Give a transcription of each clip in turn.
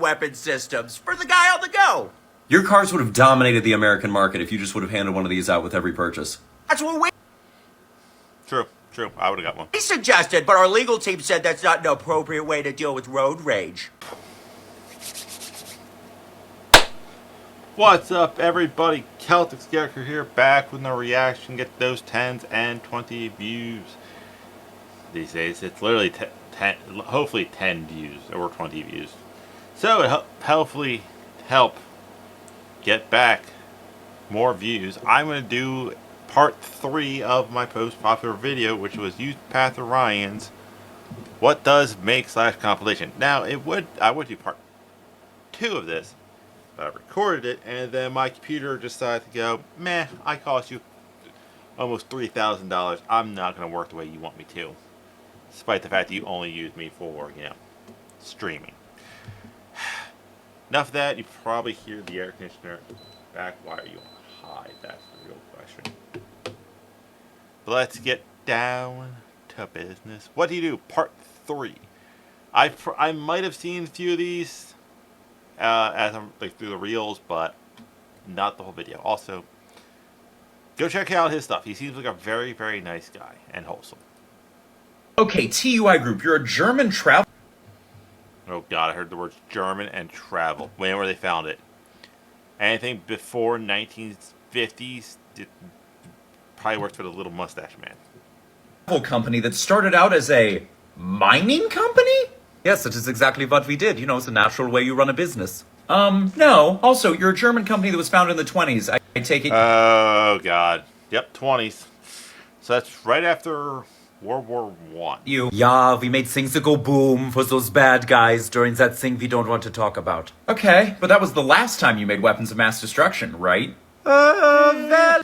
weapon systems for the guy on the go. Your cars would have dominated the American market if you just would have handed one of these out with every purchase. That's what we True. I would have got one. suggested, but our legal team said that's not an appropriate way to deal with road rage. What's up, everybody? Celtic Scarecrow here, back with no reaction. Get those 10s and 20 views. These days, it's literally hopefully 10 views or 20 views. So it hopefully help get back more views. I'm going to do part 3 of my most popular video, which was Youth Path Orion's What Does Make / Compilation. Now, I would do part 2 of this, but I recorded it, and then my computer decided to go, meh, I cost you almost $3,000. I'm not going to work the way you want me to. Despite the fact that you only use me for, streaming. Enough of that. You probably hear the air conditioner back. Why are you on high? That's the real question. But let's get down to business. What do you do? Part 3. I might have seen a few of these as I'm through the reels, but not the whole video. Also, go check out his stuff. He seems like a very, very nice guy and wholesome. Okay, TUI Group, you're a German travel... Oh god, I heard the words German and travel. When were they found it? Anything before 1950s probably worked for the little mustache man. company that started out as a mining company? Yes, that is exactly what we did. You know, it's a natural way you run a business. No. Also, you're a German company that was founded in the 20s. I take it... Oh god. Yep, 20s. So that's right after World War I. Yeah, we made things to go boom for those bad guys during that thing we don't want to talk about. Okay, but that was the last time you made weapons of mass destruction, right? Well...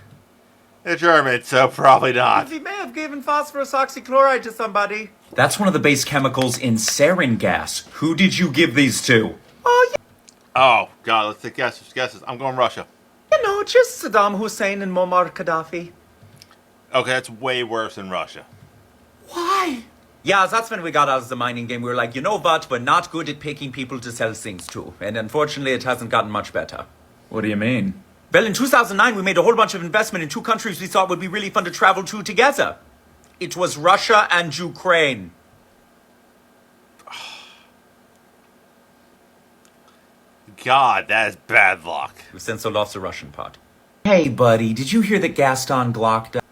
They're German, so probably not. We may have given phosphorus oxychloride to somebody. That's one of the base chemicals in sarin gas. Who did you give these to? Oh, yeah. Oh, God, let's take guesses. I'm going Russia. You know, just Saddam Hussein and Muammar Gaddafi. Okay, that's way worse than Russia. Why? Yeah, that's when we got out of the mining game. We were like, you know what? We're not good at picking people to sell things to. And unfortunately, it hasn't gotten much better. What do you mean? Well, in 2009, we made a whole bunch of investment in 2 countries we thought would be really fun to travel to together. It was Russia and Ukraine. God, that is bad luck. We've since sold off the Russian part. Hey, buddy, did you hear that Gaston Glock died?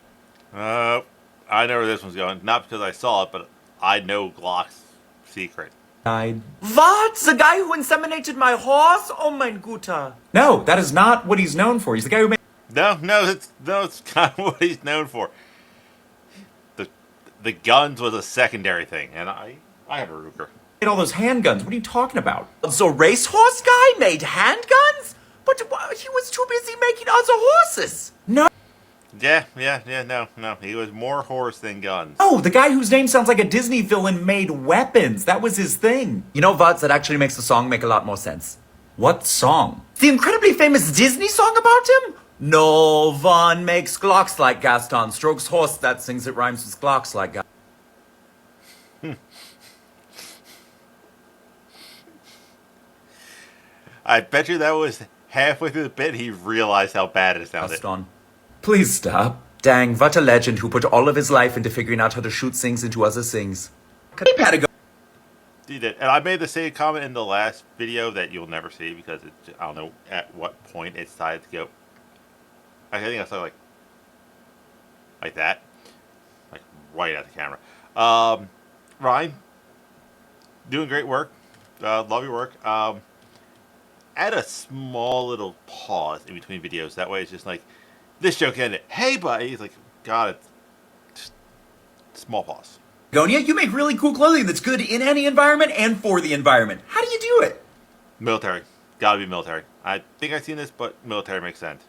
I know where this one's going. Not because I saw it, but I know Glock's secret. What? The guy who inseminated my horse? Oh mein Guter. No, that is not what he's known for. He's the guy who made... No, it's kind of what he's known for. The guns was a secondary thing, and I have a Ruger. Made all those handguns. What are you talking about? The racehorse guy made handguns? But he was too busy making other horses. No. Yeah, no. He was more horse than guns. Oh, the guy whose name sounds like a Disney villain made weapons. That was his thing. You know what? That actually makes the song make a lot more sense. What song? The incredibly famous Disney song about him? No one makes Glocks like Gaston. Strokes horse that sings it rhymes with Glocks like Gaston. I bet you that was halfway through the bit he realized how bad it sounded. Gaston. Please stop. Dang, what a legend who put all of his life into figuring out how to shoot things into other things. Hey, Patagonia. He did. And I made the same comment in the last video that you'll never see because I don't know at what point it decided to go. I think I saw like that. Like right at the camera. Ryan, doing great work. Love your work. Add a small little pause in between videos. That way it's just like, this joke ended. Hey, buddy. He's like, God, it's just small pause. Patagonia, you make really cool clothing that's good in any environment and for the environment. How do you do it? Military. Gotta be military. I think I've seen this, but military makes sense.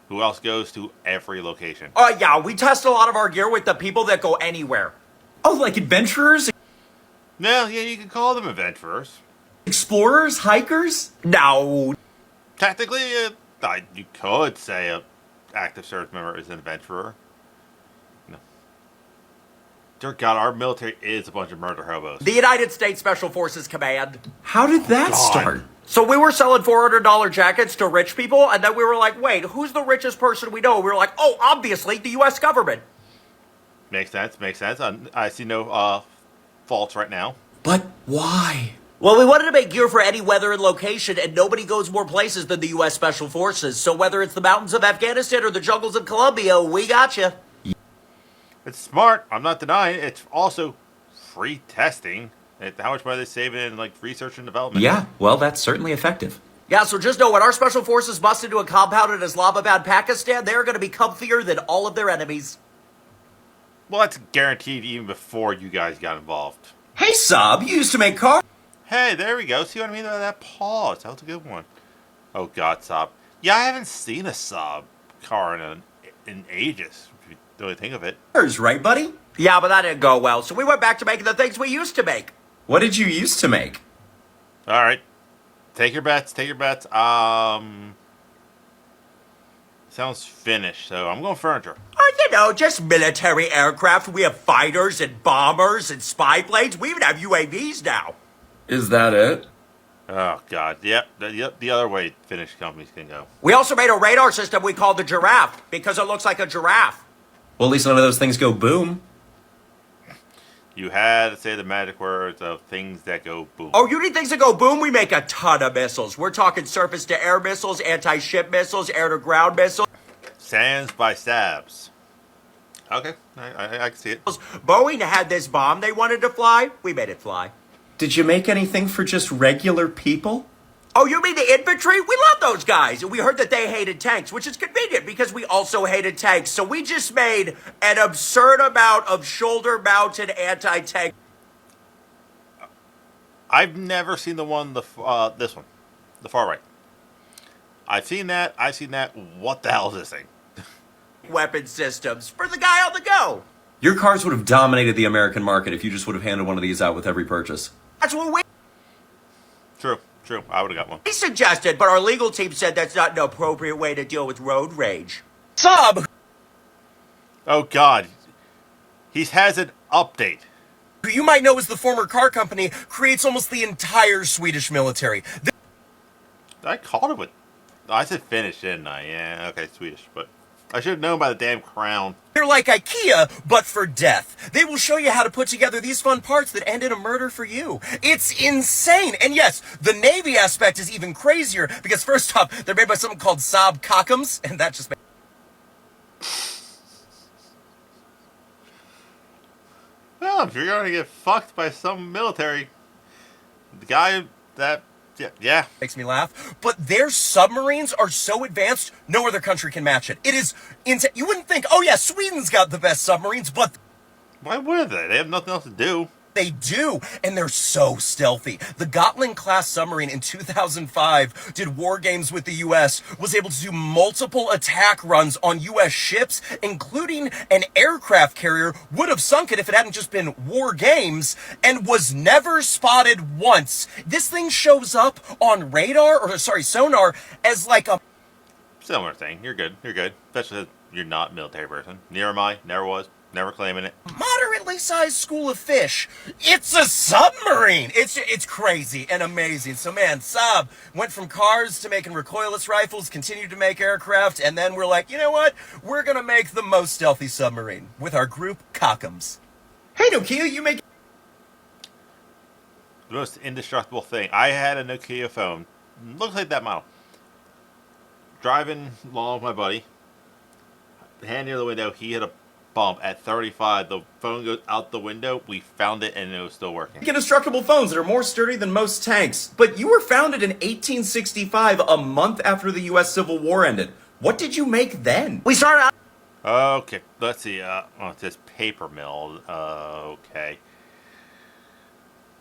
Who else goes to every location? Yeah, we test a lot of our gear with the people that go anywhere. Oh, like adventurers? No, yeah, you can call them adventurers. Explorers? Hikers? No. Technically, you could say a active service member is an adventurer. No. Dear God, our military is a bunch of murder hobos. The United States Special Forces Command. How did that start? So we were selling $400 jackets to rich people, and then we were like, wait, who's the richest person we know? We were like, oh, obviously, the U.S. government. Makes sense. Makes sense. I see no faults right now. But why? Well, we wanted to make gear for any weather and location, and nobody goes more places than the U.S. Special Forces. So whether it's the mountains of Afghanistan or the jungles of Colombia, we got you. It's smart. I'm not denying it. It's also free testing. How much money are they saving in like research and development? Yeah, well, that's certainly effective. Yeah, so just know when our special forces bust into a compound in Islamabad, Pakistan, they're going to be comfier than all of their enemies. Well, that's guaranteed even before you guys got involved. Hey, Saab, you used to make cars. Hey, there we go. See what I mean by that pause? That was a good one. Oh God, Saab. Yeah, I haven't seen a Saab car in ages. If you really think of it. Right, buddy? Yeah, but that didn't go well, so we went back to making the things we used to make. What did you used to make? All right, take your bets. Take your bets. Sounds finished. So I'm going furniture. You know, just military aircraft. We have fighters and bombers and spy planes. We even have UAVs now. Is that it? Oh God, yep. The other way finished companies can go. We also made a radar system we called the Giraffe because it looks like a giraffe. Well, at least none of those things go boom. You had to say the magic words of things that go boom. Oh, you need things that go boom? We make a ton of missiles. We're talking surface-to-air missiles, anti-ship missiles, air-to-ground missiles. Sands by Saabs. Okay, I can see it. Boeing had this bomb they wanted to fly. We made it fly. Did you make anything for just regular people? Oh, you mean the infantry? We love those guys. We heard that they hated tanks, which is convenient because we also hated tanks. So we just made an absurd amount of shoulder-mounted anti-tank. I've never seen the one, this one, the far right. I've seen that. What the hell is this thing? Weapon systems for the guy on the go. Your cars would have dominated the American market if you just would have handed one of these out with every purchase. That's what we True. I would have got one. suggested, but our legal team said that's not an appropriate way to deal with road rage. Saab, Oh God, he has an update. who you might know as the former car company, creates almost the entire Swedish military. I called it with. I said Finnish, didn't I? Yeah, okay, Swedish, but I should have known by the damn crown. They're like IKEA, but for death. They will show you how to put together these fun parts that end in a murder for you. It's insane. And yes, the Navy aspect is even crazier, because first off, they're made by something called Saab Cockums, and that just makes... Well, if you're gonna get fucked by some military, the guy that. Yeah. makes me laugh. But their submarines are so advanced, no other country can match it. It is insane. You wouldn't think, oh yeah, Sweden's got the best submarines, but Why would they? They have nothing else to do. they do, and they're so stealthy. The Gotland-class submarine in 2005 did war games with the U.S., was able to do multiple attack runs on U.S. ships, including an aircraft carrier, would have sunk it if it hadn't just been war games, and was never spotted once. This thing shows up on radar, sonar, as like a... Similar thing. You're good. Especially if you're not a military person. Neither am I. Never was. Never claiming it. moderately sized school of fish. It's a submarine. It's crazy and amazing. So man, Saab went from cars to making recoilless rifles, continued to make aircraft, and then we're like, you know what? We're gonna make the most stealthy submarine with our group Cockums. Hey, Nokia, you make... The most indestructible thing. I had a Nokia phone. Looks like that model. Driving along with my buddy. Hand near the window. He hit a bump at 35. The phone goes out the window. We found it and it was still working. Indestructible phones that are more sturdy than most tanks. But you were founded in 1865, a month after the U.S. Civil War ended. What did you make then? We started out. Okay, let's see. It says paper mill. Okay.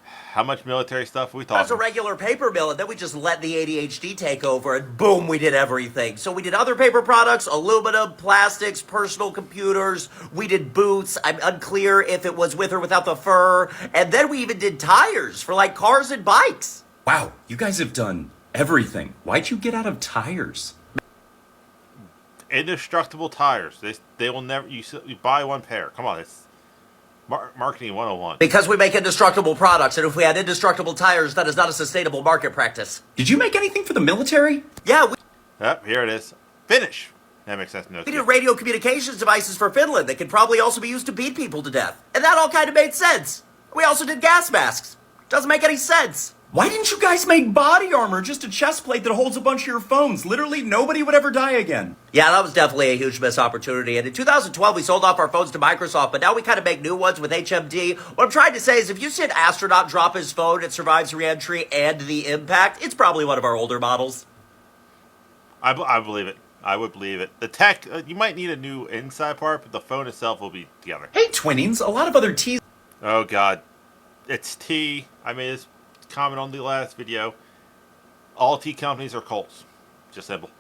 How much military stuff are we talking? As a regular paper mill, and then we just let the ADHD take over, and boom, we did everything. So we did other paper products, aluminum, plastics, personal computers. We did boots. I'm unclear if it was with or without the fur. And then we even did tires for like cars and bikes. Wow, you guys have done everything. Why'd you get out of tires? Indestructible tires. They will never. You buy one pair. Come on, Marketing 101. Because we make indestructible products, and if we had indestructible tires, that is not a sustainable market practice. Did you make anything for the military? Yeah, Yep, here it is. Finish. That makes sense. No, we did radio communications devices for Finland that could probably also be used to beat people to death. And that all kind of made sense. We also did gas masks. Doesn't make any sense. Why didn't you guys make body armor, just a chest plate that holds a bunch of your phones? Literally nobody would ever die again. Yeah, that was definitely a huge missed opportunity. And in 2012, we sold off our phones to Microsoft, but now we kind of make new ones with HMD. What I'm trying to say is if you see an astronaut drop his phone, it survives re-entry and the impact, it's probably one of our older models. I believe it. I would believe it. The tech, you might need a new inside part, but the phone itself will be together. Hey, Twinings, a lot of other T's. Oh, God. It's T. I made this comment on the last video. All T companies are cults. Just simple.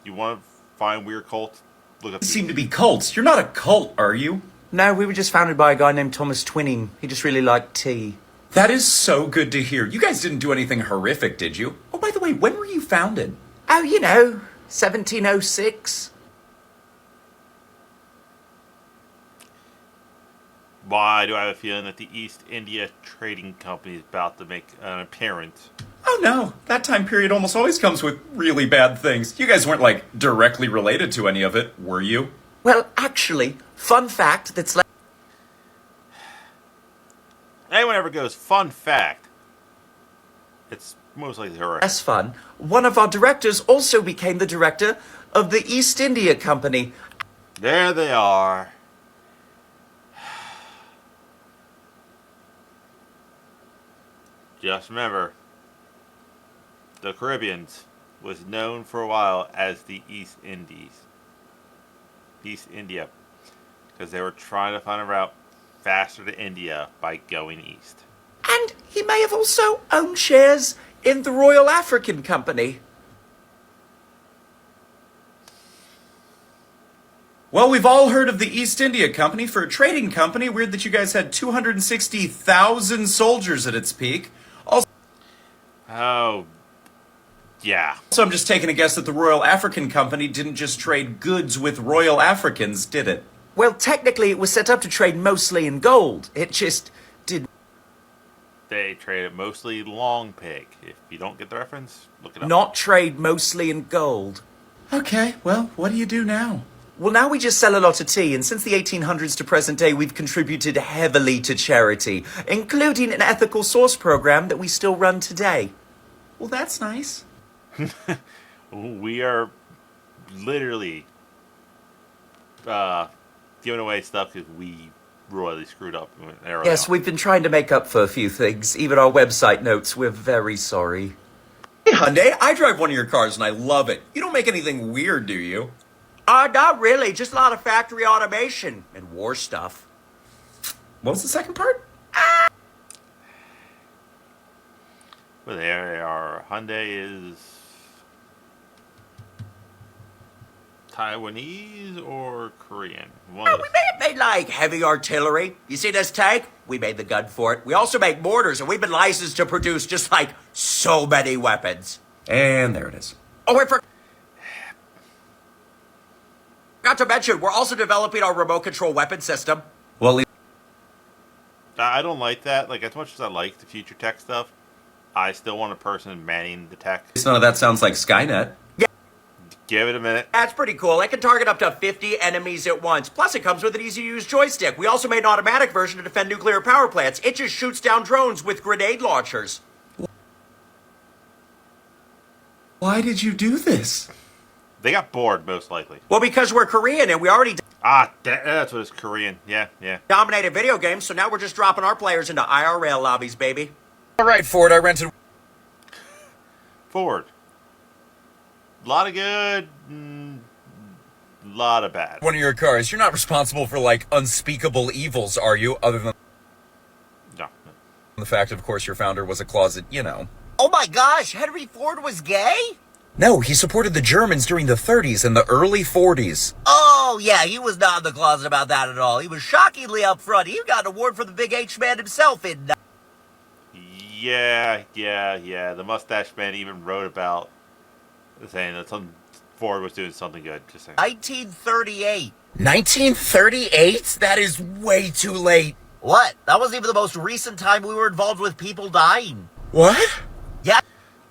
You want to find weird cults? Look up. Seem to be cults. You're not a cult, are you? No, we were just founded by a guy named Thomas Twinning. He just really liked tea. That is so good to hear. You guys didn't do anything horrific, did you? Oh, by the way, when were you founded? Oh, you know, 1706. Why do I have a feeling that the East India Trading Company is about to make an appearance? Oh no, that time period almost always comes with really bad things. You guys weren't, like, directly related to any of it, were you? Well, actually, fun fact that's like... Anyone ever goes, fun fact, it's most likely her. less fun. One of our directors also became the director of the East India Company. There they are. Just remember, the Caribbeans was known for a while as the East Indies. East India. Because they were trying to find a route faster to India by going east. And he may have also owned shares in the Royal African Company. Well, we've all heard of the East India Company. For a trading company, weird that you guys had 260,000 soldiers at its peak. Oh, yeah. So I'm just taking a guess that the Royal African Company didn't just trade goods with Royal Africans, did it? Well, technically, it was set up to trade mostly in gold. It just didn't. They traded mostly long pig. If you don't get the reference, look it up. Not trade mostly in gold. Okay, well, what do you do now? Well, now we just sell a lot of tea, and since the 1800s to present day, we've contributed heavily to charity, including an ethical source program that we still run today. Well, that's nice. We are literally giving away stuff because we royally screwed up. Yes, we've been trying to make up for a few things. Even our website notes, we're very sorry. Hey, Hyundai, I drive one of your cars and I love it. You don't make anything weird, do you? Not really. Just a lot of factory automation and war stuff. What was the second part? Well, there they are. Hyundai is Taiwanese or Korean? One of We may have made, like, heavy artillery. You see this tank? We made the gun for it. We also make mortars, and we've been licensed to produce just, like, so many weapons. And there it is. Oh, wait, forgot to mention, we're also developing our remote control weapon system. Well, I don't like that. Like, as much as I like the future tech stuff, I still want a person manning the tech. none of that sounds like Skynet. Give it a minute. That's pretty cool. It can target up to 50 enemies at once. Plus, it comes with an easy-to-use joystick. We also made an automatic version to defend nuclear power plants. It just shoots down drones with grenade launchers. Why did you do this? They got bored, most likely. Well, because we're Korean and we already That's what it's Korean. Yeah. dominated video games, so now we're just dropping our players into IRL lobbies, baby. All right, Ford, I rented. Ford. A lot of good, lot of bad. One of your cars. You're not responsible for, like, unspeakable evils, are you? Other than No. the fact, of course, your founder was a closet, you know. Oh my gosh, Henry Ford was gay? No, he supported the Germans during the 30s and the early 40s. Oh, yeah, he was not in the closet about that at all. He was shockingly upfront. He got an award for the Big H Man himself in... Yeah. The mustache man even wrote about saying that Ford was doing something good. Just saying. 1938. 1938? That is way too late. What? That wasn't even the most recent time we were involved with people dying. What? Yeah.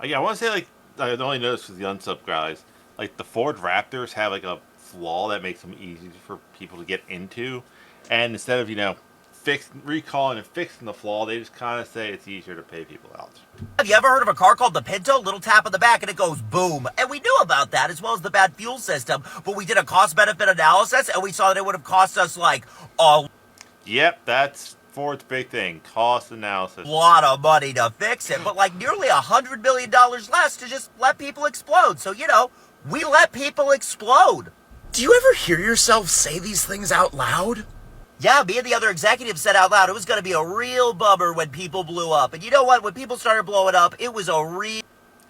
Yeah, I want to say, like, I only noticed with the unsub guys, like, the Ford Raptors have, like, a flaw that makes them easy for people to get into. And instead of, recalling and fixing the flaw, they just kind of say it's easier to pay people out. Have you ever heard of a car called the Pinto? Little tap on the back and it goes boom. And we knew about that as well as the bad fuel system. But we did a cost-benefit analysis and we saw that it would have cost us like a Yep, that's Ford's big thing, cost analysis. lot of money to fix it. But like nearly $100 million less to just let people explode. So, we let people explode. Do you ever hear yourself say these things out loud? Yeah, me and the other executives said out loud it was going to be a real bummer when people blew up. And you know what? When people started blowing up, it was a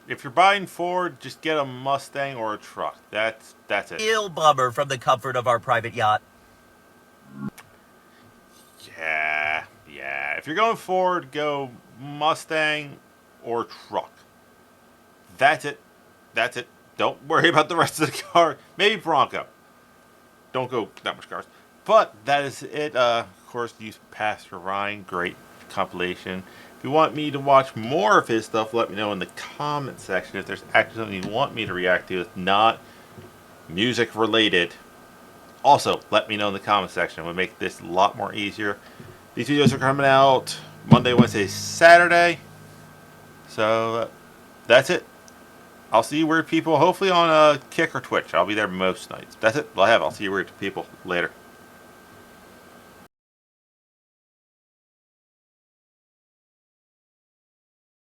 If you're buying Ford, just get a Mustang or a truck. That's it. real bummer from the comfort of our private yacht. Yeah. If you're going Ford, go Mustang or truck. That's it. Don't worry about the rest of the car. Maybe Bronco. Don't go that much cars. But that is it. Of course, use Pastor Ryan. Great compilation. If you want me to watch more of his stuff, let me know in the comment section. If there's actually something you want me to react to that's not music related, also let me know in the comment section. It would make this a lot more easier. These videos are coming out Monday, Wednesday, Saturday. So that's it. I'll see you weird people hopefully on Kick or Twitch. I'll be there most nights. That's it. I'll see you weird people later.